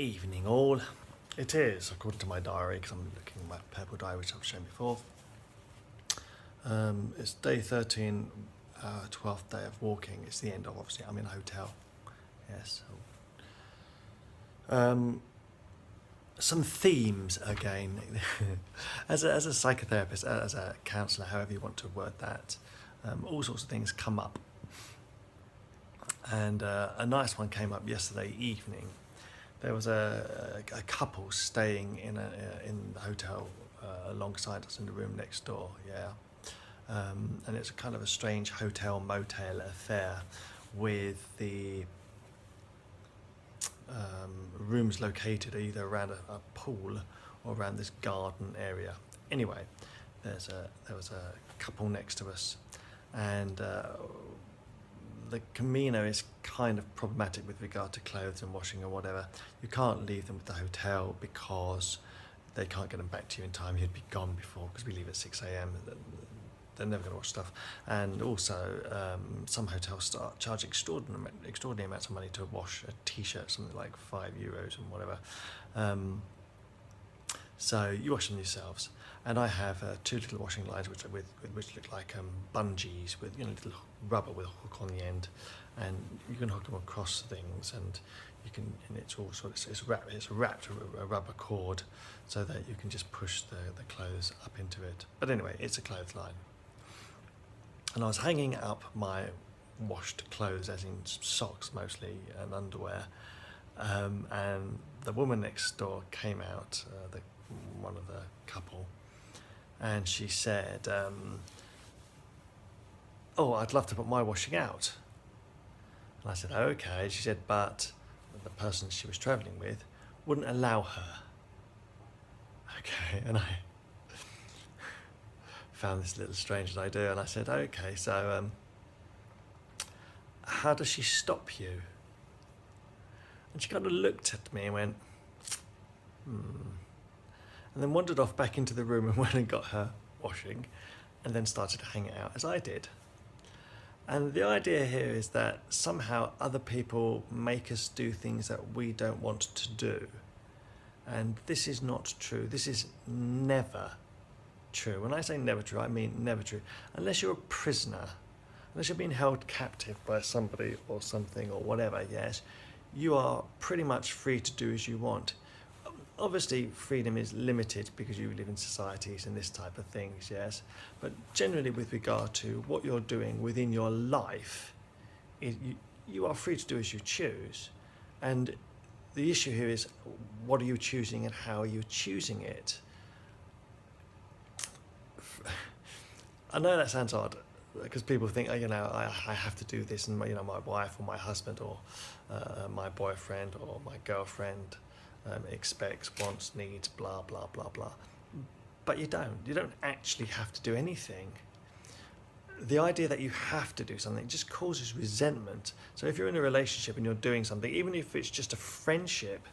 Evening all. It is, according to my diary, because I'm looking at my purple diary, which I've shown before. It's day 13, 12th day of walking. It's the end of, obviously, I'm in a hotel. Yes. Some themes again. as a psychotherapist, as a counsellor, however you want to word that, all sorts of things come up. And a nice one came up yesterday evening. There was a couple staying in the hotel alongside us in the room next door, and it's a kind of a strange hotel motel affair with the rooms located either around a pool or around this garden area. Anyway, there was a couple next to us, and the Camino is kind of problematic with regard to clothes and washing or whatever. You can't leave them with the hotel because they can't get them back to you in time. You'd be gone before, because we leave at 6 a.m. They're never going to wash stuff. And also, some hotels start charging extraordinary amounts of money to wash a t-shirt, something like €5 and whatever. So you wash them yourselves. And I have two little washing lines which look like bungees with little rubber with a hook on the end, and you can hook them across things, and it's all sort of it's wrapped a rubber cord so that you can just push the clothes up into it. But anyway, it's a clothesline. And I was hanging up my washed clothes, as in socks mostly and underwear, and the woman next door came out, one of the couple. And she said, "Oh, I'd love to put my washing out." And I said, "Okay." She said, but the person she was travelling with wouldn't allow her. Okay, and I found this a little strange idea, and I said, "Okay, so how does she stop you?" And she kind of looked at me and went, and then wandered off back into the room and went and got her washing, and then started to hang it out as I did. And the idea here is that somehow other people make us do things that we don't want to do. And this is not true. This is never true. When I say never true, I mean never true. Unless you're a prisoner, unless you're being held captive by somebody or something or whatever, yes, you are pretty much free to do as you want. Obviously, freedom is limited because you live in societies and this type of things, yes. But generally, with regard to what you're doing within your life, you are free to do as you choose. And the issue here is, what are you choosing and how are you choosing it? I know that sounds odd, because people think, I have to do this, and my wife or my husband or my boyfriend or my girlfriend expects, wants, needs, blah, blah, blah, blah. But you don't. You don't actually have to do anything. The idea that you have to do something just causes resentment. So if you're in a relationship and you're doing something, even if it's just a friendship,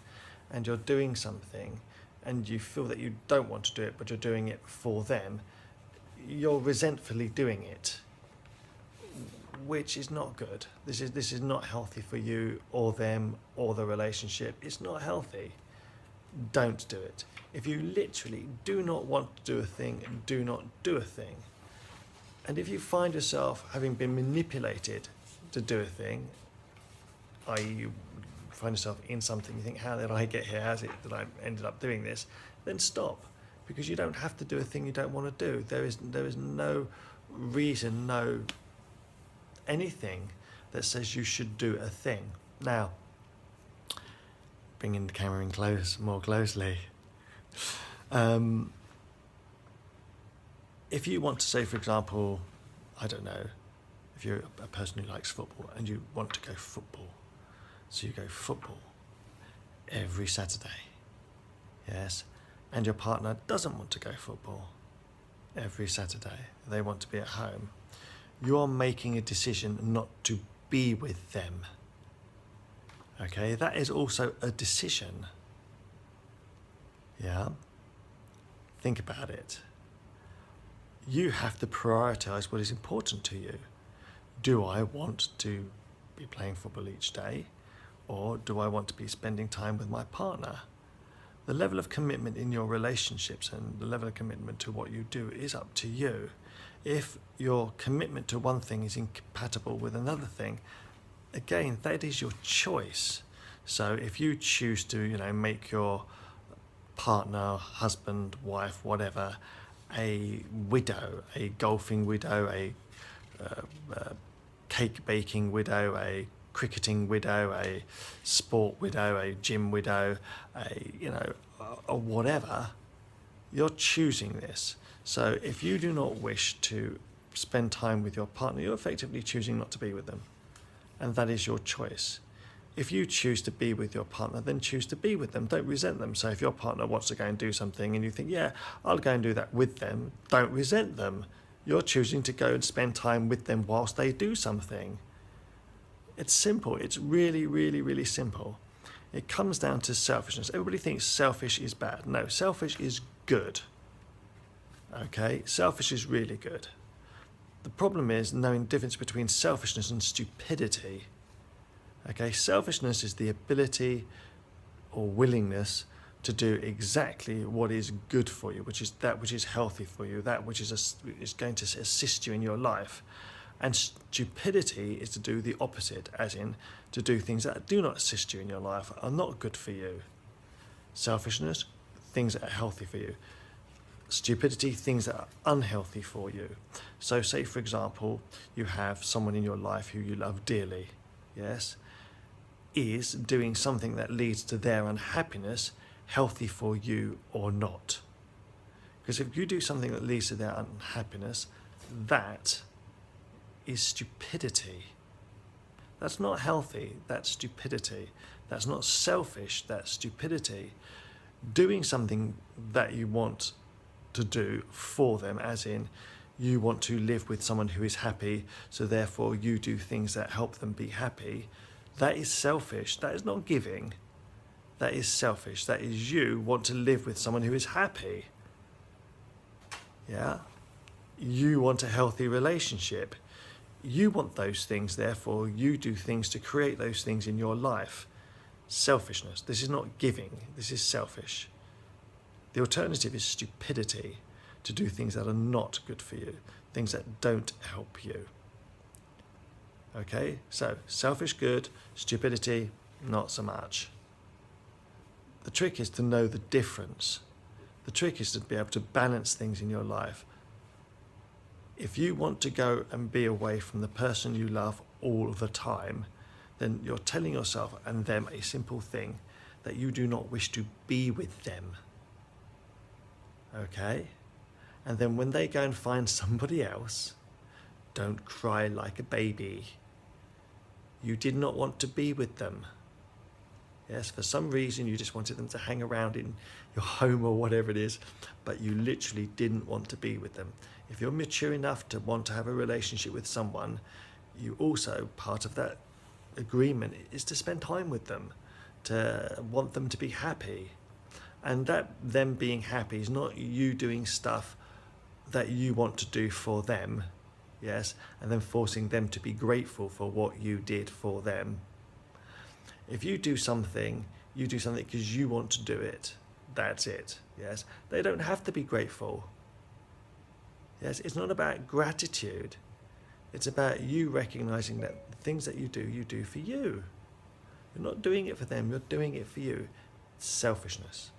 and you're doing something and you feel that you don't want to do it, but you're doing it for them, you're resentfully doing it, which is not good. This is not healthy for you or them or the relationship. It's not healthy. Don't do it. If you literally do not want to do a thing, do not do a thing. And if you find yourself having been manipulated to do a thing, i.e. you find yourself in something, you think, how did I get here? How is it that I ended up doing this? Then stop, because you don't have to do a thing you don't want to do. There is no reason, no anything that says you should do a thing. Now, bringing the camera in more closely, if you want to say, for example, I don't know, if you're a person who likes football and you want to go football, so you go football every Saturday, yes, and your partner doesn't want to go football every Saturday, they want to be at home, you are making a decision not to be with them. Okay, that is also a decision. Yeah? Think about it. You have to prioritize what is important to you. Do I want to be playing football each day? or do I want to be spending time with my partner? The level of commitment in your relationships and the level of commitment to what you do is up to you. If your commitment to one thing is incompatible with another thing, again, that is your choice. So if you choose to, make your partner, husband, wife, whatever, a widow, a golfing widow, a cake baking widow, a cricketing widow, a sport widow, a gym widow, a whatever, you're choosing this. So if you do not wish to spend time with your partner, you're effectively choosing not to be with them. And that is your choice. If you choose to be with your partner, then choose to be with them. Don't resent them. So if your partner wants to go and do something and you think, yeah, I'll go and do that with them, don't resent them. You're choosing to go and spend time with them whilst they do something. It's simple. It's really, really, really simple. It comes down to selfishness. Everybody thinks selfish is bad. No, selfish is good. Okay? Selfish is really good. The problem is knowing the difference between selfishness and stupidity. Okay? Selfishness is the ability or willingness to do exactly what is good for you, which is that which is healthy for you, that which is going to assist you in your life. And stupidity is to do the opposite, as in to do things that do not assist you in your life, are not good for you. Selfishness, things that are healthy for you. Stupidity, things that are unhealthy for you. So say, for example, you have someone in your life who you love dearly, yes? Is doing something that leads to their unhappiness healthy for you or not? Because if you do something that leads to their unhappiness, that is stupidity. That's not healthy, that's stupidity. That's not selfish, that's stupidity. Doing something that you want to do for them, as in you want to live with someone who is happy, so therefore you do things that help them be happy, that is selfish. That is not giving. That is selfish. That is you want to live with someone who is happy. Yeah? You want a healthy relationship. You want those things, therefore you do things to create those things in your life. Selfishness. This is not giving. This is selfish. The alternative is stupidity, to do things that are not good for you, things that don't help you. Okay? So, selfish good, stupidity not so much. The trick is to know the difference. The trick is to be able to balance things in your life. If you want to go and be away from the person you love all the time, then you're telling yourself and them a simple thing, that you do not wish to be with them. Okay? And then when they go and find somebody else, don't cry like a baby. You did not want to be with them. Yes, for some reason you just wanted them to hang around in your home or whatever it is, but you literally didn't want to be with them. If you're mature enough to want to have a relationship with someone, you also, part of that agreement is to spend time with them, to want them to be happy. And that them being happy is not you doing stuff that you want to do for them, yes, and then forcing them to be grateful for what you did for them. If you do something because you want to do it, that's it, yes. They don't have to be grateful. Yes, it's not about gratitude. It's about you recognizing that the things that you do for you. You're not doing it for them, you're doing it for you. It's selfishness.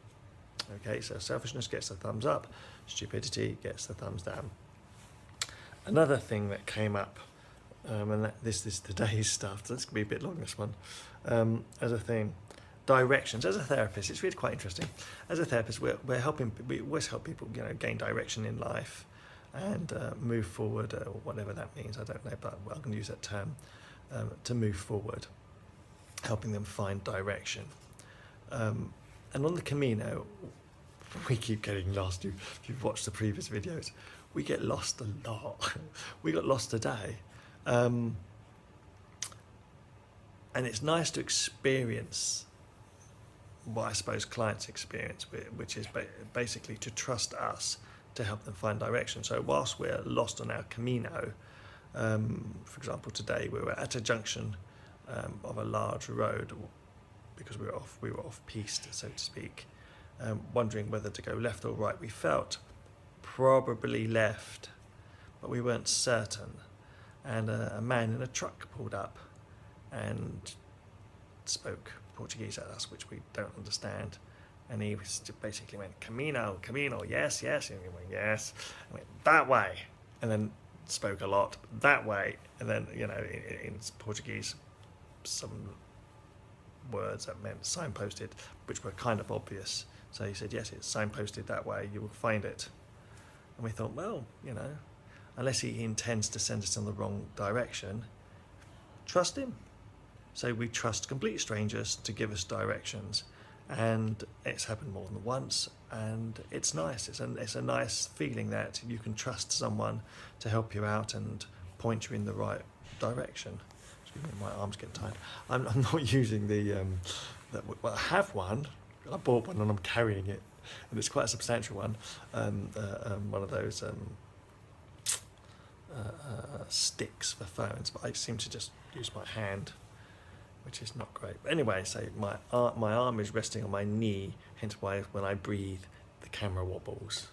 Okay, so selfishness gets the thumbs up, stupidity gets the thumbs down. Another thing that came up, and this is today's stuff, so it's going to be a bit long, this one, as a thing, directions. As a therapist, it's really quite interesting. As a therapist, we always help people, gain direction in life and move forward, or whatever that means, I don't know, but I'm going to use that term, to move forward, helping them find direction. And on the Camino, we keep getting lost. If you've watched the previous videos, we get lost a lot. We got lost today. And it's nice to experience what I suppose clients experience, which is basically to trust us to help them find direction. So whilst we're lost on our Camino, for example, today we were at a junction of a large road, because we were off piste, so to speak, wondering whether to go left or right. We felt probably left, but we weren't certain. And a man in a truck pulled up and spoke Portuguese at us, which we don't understand. And he basically went, Camino, Camino, yes, yes. And we went, yes. And went, that way. And then spoke a lot, that way. And then, in Portuguese, some words that meant signposted, which were kind of obvious. So he said, yes, it's signposted that way, you will find it. And we thought, well, unless he intends to send us in the wrong direction, trust him. So we trust complete strangers to give us directions. And it's happened more than once, and it's nice. It's a nice feeling that you can trust someone to help you out and point you in the right direction. Excuse me, my arms get tired. I'm not using well, I have one. I bought one and I'm carrying it, and it's quite a substantial one. One of those sticks for phones, but I seem to just use my hand, which is not great. But anyway, so my arm is resting on my knee, hence why when I breathe, the camera wobbles.